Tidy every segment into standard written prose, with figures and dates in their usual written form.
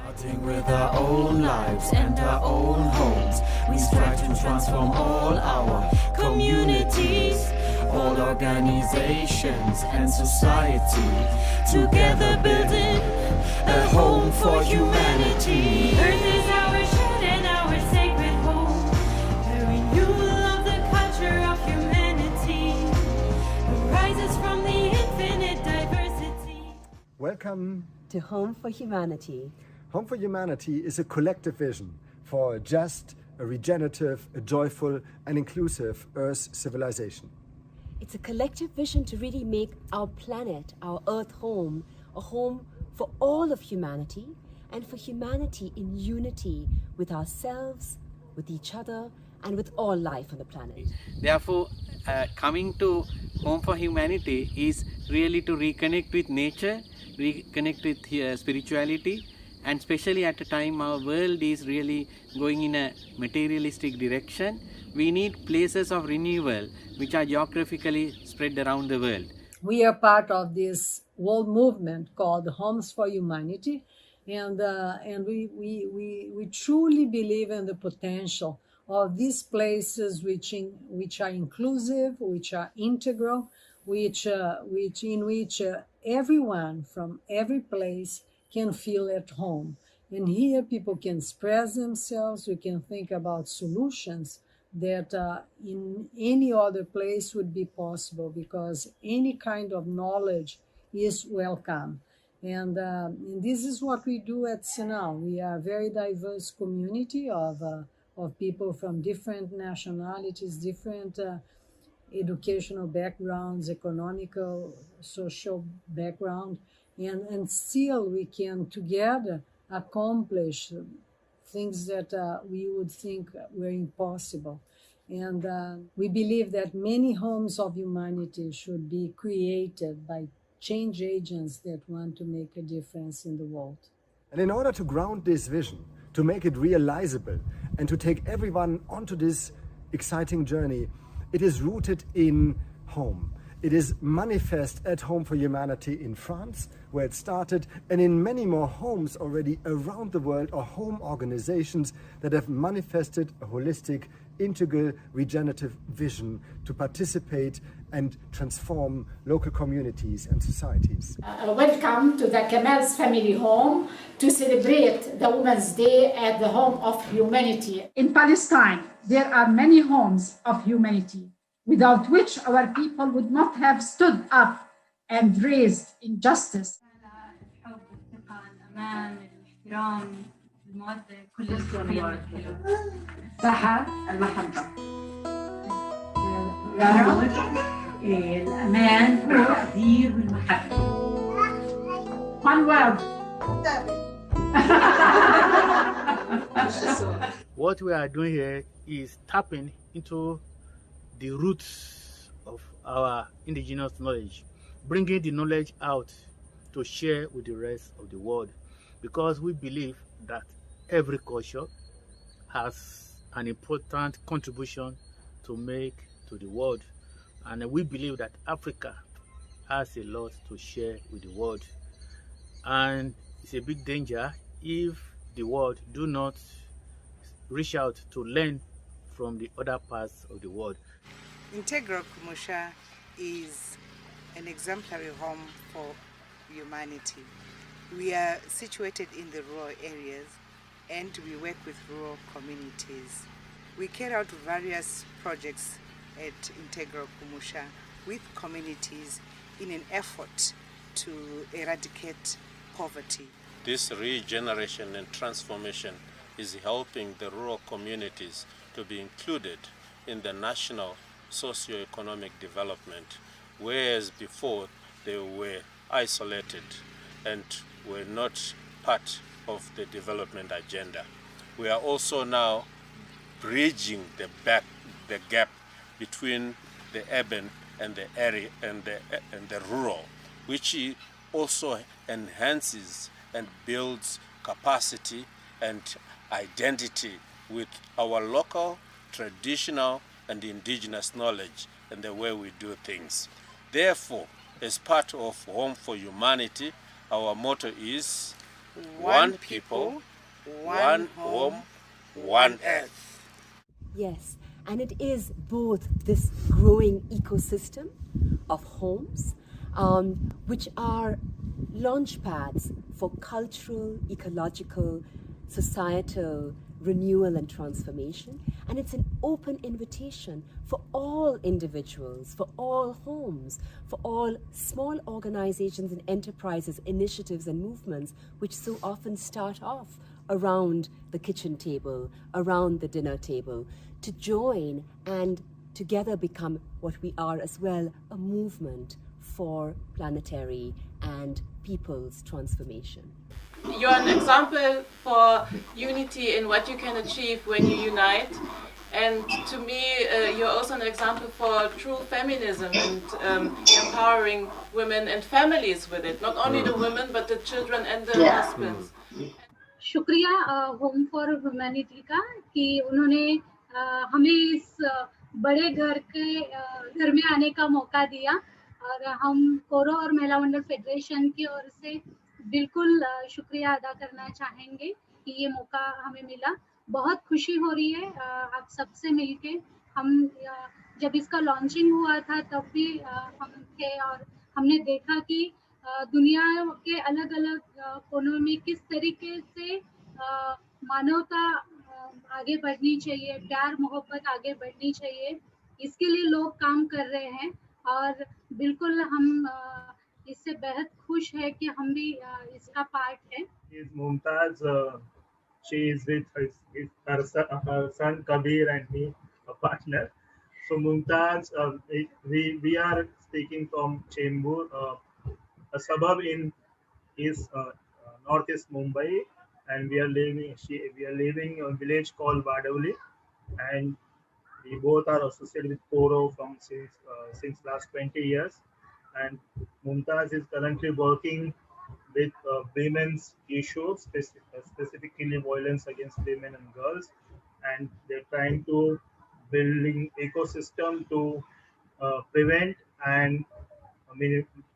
Starting with our own lives and our own homes, we strive to transform all our communities, all organizations and society, together building a home for humanity. Earth is our shed and our sacred home, the renewal of the culture of humanity, arises from the infinite diversity. Welcome to Home for Humanity. Home for Humanity is a collective vision for a just, a regenerative, a joyful and inclusive Earth civilization. It's a collective vision to really make our planet, our Earth home, a home for all of humanity and for humanity in unity with ourselves, with each other and with all life on the planet. Therefore, coming to Home for Humanity is really to reconnect with nature, reconnect with spirituality, and especially at a time our world is really going in a materialistic direction, we need places of renewal which are geographically spread around the world. We are part of this world movement called Homes for Humanity, and we truly believe in the potential of these places which are inclusive, which are integral, in which everyone from every place can feel at home. And here people can express themselves. We can think about solutions that in any other place would be possible, because any kind of knowledge is welcome. And this is what we do at Sinal. We are a very diverse community of people from different nationalities, different educational backgrounds, economical, social background, and still we can together accomplish things that we would think were impossible. And we believe that many homes of humanity should be created by change agents that want to make a difference in the world. And in order to ground this vision, to make it realizable, and to take everyone onto this exciting journey, it is rooted in home. It is manifest at Home for Humanity in France, where it started, and in many more homes already around the world, or home organizations that have manifested a holistic, integral, regenerative vision to participate and transform local communities and societies. Welcome to the Kamal's family home to celebrate the Women's Day at the Home of Humanity. In Palestine, there are many homes of humanity, without which our people would not have stood up and raised injustice. One word. What we are doing here is tapping into the roots of our indigenous knowledge, bringing the knowledge out to share with the rest of the world, because we believe that every culture has an important contribution to make to the world, and we believe that Africa has a lot to share with the world, and it's a big danger if the world do not reach out to learn from the other parts of the world. Integral Kumusha is an exemplary home for humanity. We are situated in the rural areas and we work with rural communities. We carry out various projects at Integral Kumusha with communities in an effort to eradicate poverty. This regeneration and transformation is helping the rural communities to be included in the national socio-economic development, whereas before they were isolated and were not part of the development agenda. We are also now bridging the gap between the urban and the area and the rural, which also enhances and builds capacity and identity with our local, traditional and indigenous knowledge and the way we do things. Therefore, as part of Home for Humanity, our motto is one people, one home, one earth. Yes, and it is both this growing ecosystem of homes, which are launchpads for cultural, ecological, societal renewal and transformation. And it's an open invitation for all individuals, for all homes, for all small organizations and enterprises, initiatives and movements, which so often start off around the kitchen table, around the dinner table, to join and together become what we are as well, a movement for planetary and people's transformation. You're an example for unity in what you can achieve when you unite. And to me, you're also an example for true feminism and empowering women and families with it. Not only the women, but the children and the husbands. शुक्रिया home for humanity का कि उन्होंने हमें इस बड़े घर में आने का मौका दिया और हम कोरो और महिला मंडल फेडरेशन की ओर से बिल्कुल शुक्रिया अदा करना चाहेंगे कि ये मौका हमें मिला। बहुत खुशी हो रही है आप सबसे मिलके। हम जब इसका लॉन्चिंग हुआ था तब भी हम थे और हमने देखा कि दुनिया के अलग अलग कोनों में किस तरीके से मानवता आगे बढ़नी चाहिए, प्यार मोहब्बत आगे बढ़नी चाहिए, इसके लिए लोग काम कर रहे हैं और बिल्कुल हम इससे बेहद खुश है कि हम भी इसका पार्ट है। Mumtaz, she is with her son Kabir and me, a partner. So Mumtaz, we are speaking from Chembur, a suburb in northeast Mumbai, and we are living in a village called Vadavli, and we both are associated with Koro since last 20 years. And Mumtaz is currently working with women's issues, specifically violence against women and girls, and they're trying to building ecosystem to prevent and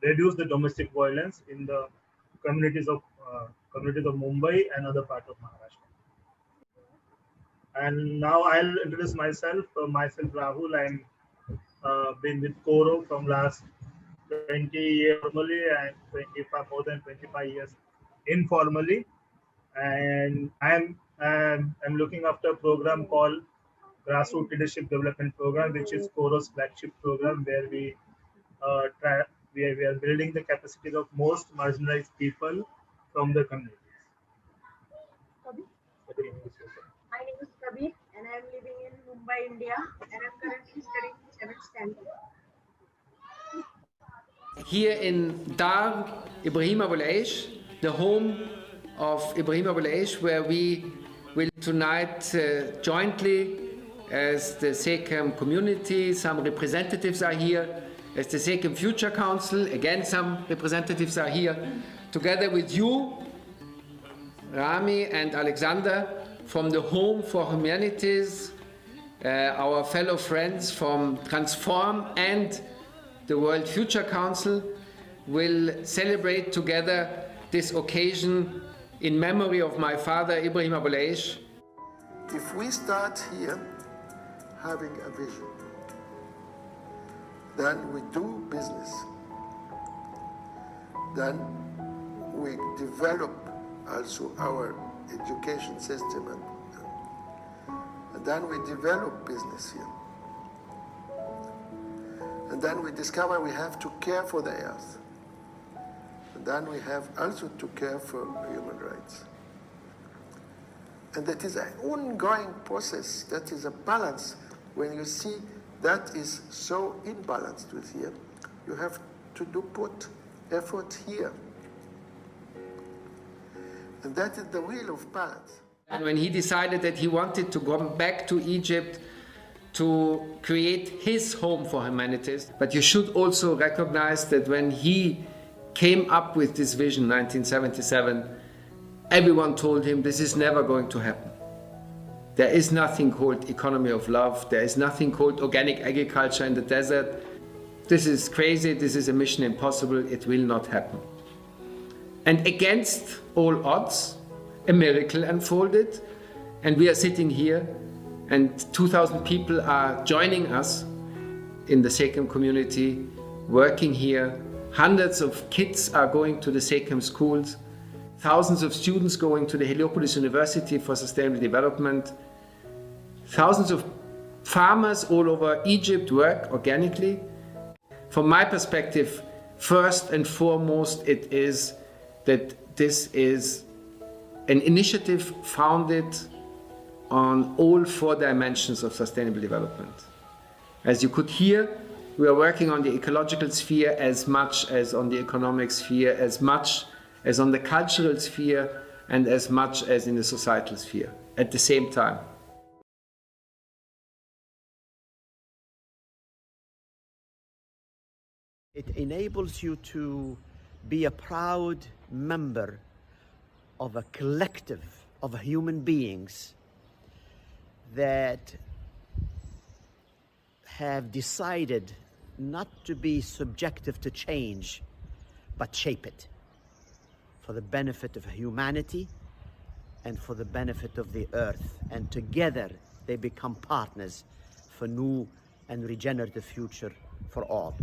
reduce the domestic violence in the communities of Mumbai and other parts of Maharashtra. And now I'll introduce myself. Myself Rahul. I'm been with Koro from last 20 years formally and more than 25 years informally. And I'm looking after a program called Grassroots Leadership Development Program, which is Koro's flagship program, where we are building the capacities of most marginalized people from the communities. My name is Kabir and I am living in Mumbai, India, and I am currently studying 7th standard. Here in Dar Ibrahim Abul Aish, the home of Ibrahim Abul Aish, where we will tonight jointly as the SECAM community, some representatives are here, as the SECAM Future Council, again some representatives are here, together with you, Rami and Alexander, from the Home for Humanities, our fellow friends from Transform and the World Future Council will celebrate together this occasion in memory of my father, Ibrahim Abul Aish. If we start here having a vision, then we do business, then we develop also our education system, and then we develop business here. And then we discover we have to care for the earth. And then we have also to care for human rights. And that is an ongoing process, that is a balance. When you see that is so imbalanced with here, you have to put effort here. And that is the wheel of balance. And when he decided that he wanted to go back to Egypt to create his home for humanities, but you should also recognize that when he came up with this vision in 1977, everyone told him this is never going to happen. There is nothing called economy of love. There is nothing called organic agriculture in the desert. This is crazy. This is a mission impossible. It will not happen. And against all odds, a miracle unfolded, and we are sitting here, and 2,000 people are joining us in the Sekem community, working here. Hundreds of kids are going to the Sekem schools, thousands of students going to the Heliopolis University for Sustainable Development, thousands of farmers all over Egypt work organically. From my perspective, first and foremost, it is that this is an initiative founded on all 4 dimensions of sustainable development. As you could hear, we are working on the ecological sphere as much as on the economic sphere, as much as on the cultural sphere, and as much as in the societal sphere at the same time. It enables you to be a proud member of a collective of human beings that have decided not to be subjective to change, but shape it for the benefit of humanity and for the benefit of the earth. And together they become partners for new and regenerative future for all.